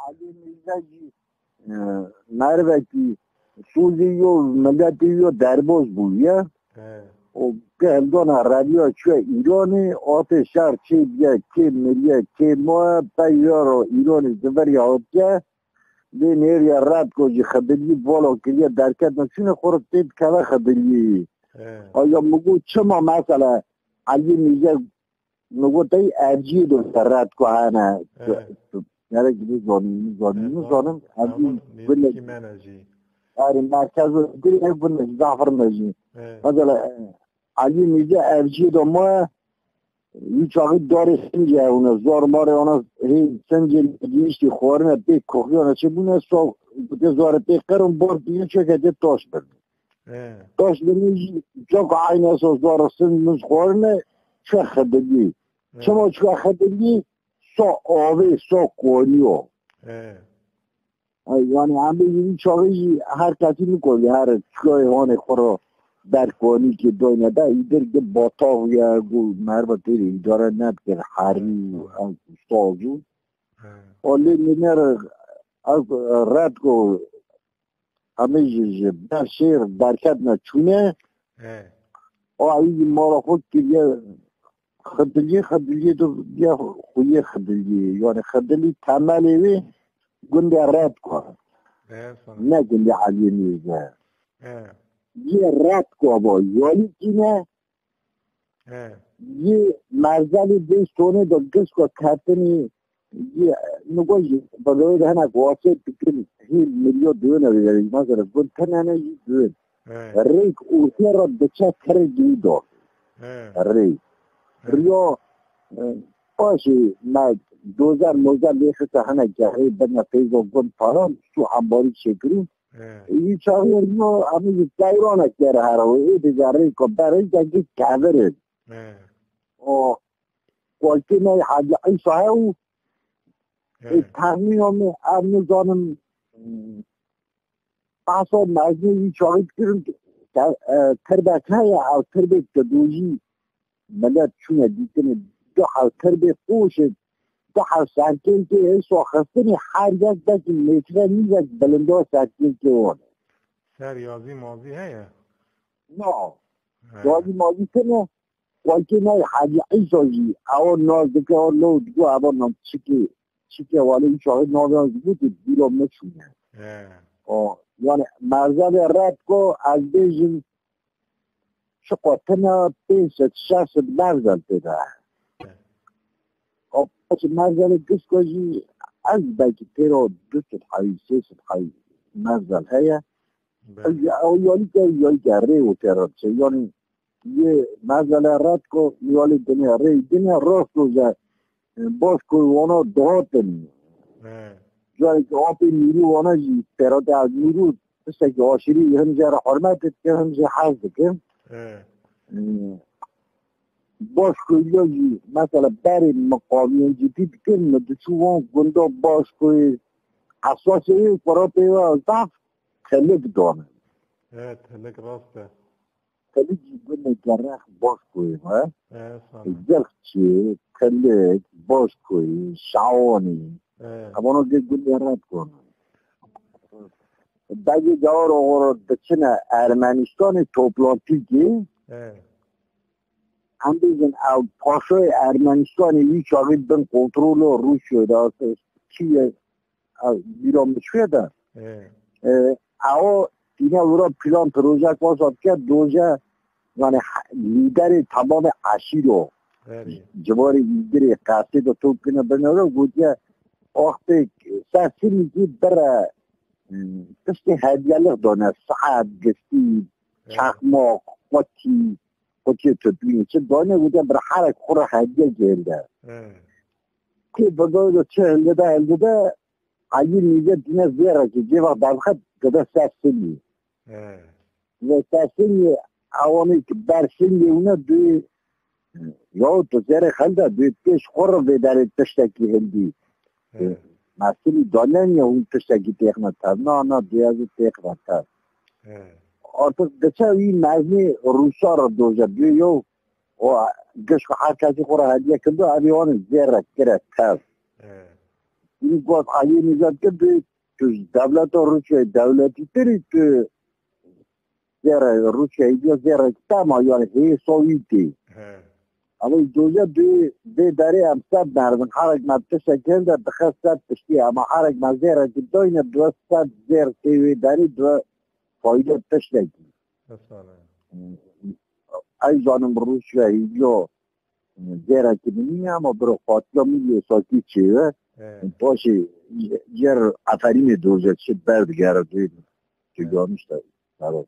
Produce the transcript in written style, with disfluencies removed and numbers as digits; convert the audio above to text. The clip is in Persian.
abimizdeki Merveki Suziyo milletiyo derboz bu ya. O geldona radyo çö İran'ı ate şar çiye ki milliye ki mo tayoro İran'ı zver yaptı. Ve nereye Radko'yu xadili bolo kiliye derket nasıl korkup tep kava xadili. Aya mugu çama mesela Ali Mize mugu tay erci do Radko hana. Nereye gidiyor zonun abi böyle yani merkezde bir bunu zafermeci. Mesela Ali Mize erci do mu hiç ağır doğrusun ya ona zor mare ona sence işte khorne pek kokuyor açı bu ne so bu zor pek karın bor diye çekede toştur. Toştur çok aynı so zorsun khorne çekedi. Çamo çekedi so ove so koyuyor. Yani abi çok iyi herkesin koyuyor her köy ona koro در کنی که دنیا دا ایدر که باطاق یا گو مربا تیری داره ند که حری و سازو ولی منر از رد کو همه در شیر برکت نچونه و ایدی مارا خود که یه خدلی دو یه خویه خدلی یعنی خدلی تمالی وی گنده رد کو نه گنده علی نیزه یه رد کو با یالی کینه یه مرزلی بیستونه دو گس کو کتنی یه نگوی بگوی ده نه گواسه بکنی هی میلیون دونه بیاری مثلا گنتنه نه یه دون ریک اوهی را بچه کره دیدو ریک ریا باشی من 2019 لیخته هنه گهی بنا پیزو گن پارم سو انباری چکریم این چاقی رو امی دایرانه کرده هر وی دیگری که برای جنگی کبره و کلکی نه حاجی ایسا و تامین هم زانم پاسو مزنی این چاقی کردم تربیت های او تربیت دوجی ملت چونه دیدن دو حال تربیت پوشه دو حال سرکن که ایسا خستنی هر یک دکی میتره نیزک بلنده سرکن که اونه سر یازی مازی هیا؟ نه یازی مازی که نه ولی نه حاجی ایسا جی او نازدکه او لو دیگو او نام چیکه والی این شاهد نازدکه بود دیلو مچونه یعنی مرزد رد کو از بیجن شقاطنه 500-600 مرزد بده پس مرزل گسکوزی از باقی پیرو 200-300 مرزل هیا او یالی که ریو ترد چه یعنی یه مرزل رد کو یالی دنیا ری دنیا راست روزه باش کوی وانا دهاتن جایی که آبی نیرو وانا جی پیراد از نیرو مثل که آشیری همزه را حرمت که همزه حض کن باش کوی مثلا بری مقامی جدید کن مدچوان گنده باش کوی اساسی پرا پیوا ضعف تلک دانه تلک راسته تلک گنده گرخ باش کوی جرخچی تلک باش کوی شعانی همانو که گنده رد کنه بگی جاور آقا دچنه ارمنستان توپلانتیکی هم بیزن او پاشای ارمنستانی هیچ آقای بن کنترول روش شده چیه بیرام شده او اینه ورا پلان پروژه کاساد که دوزه یعنی لیدر تمام عشیرو جوار ایدر قصد و توب کنه بناره گویه وقتی سرسی میگی بره کسی هدیالق دانه سعد گستی چخماق قطی تبینی چه دانه بوده بر هر خوره هدیه گرده که بگوید چه هلده علی میگه دینه زیره که جیوه برخد کده سرسلی و سرسلی اوامی که برسلی اونه دوی یا تو زیره خلده دوی پیش خوره بیداره تشتکی هلدی مسئولی دانه نیه اون تشتکی تیخنه تر نه دیازی تیخنه تر artık geçen iyi mezmi Ruslar doja diyor o geç herkesi kora hediye kıldı abi onu zerre gerek ter. این گفت آیه میزد که تو دولت روسیه دولتی تری تو زیر روسیه یا زیر تما یا حسابیتی اما دوزه دو داره امساب نردن حرک مبتشه کنده دخستت تشتی اما حرک مزیره که دوینه دوستت زیر تیوی داری دو فایده تشتی ای جانم روسیه یا زیره که نمیه اما برو خاطلا میلیه ساکی چیه باشی yer aferin ediyoruz şey berdi gerçi. Çünkü görmüşler. Evet.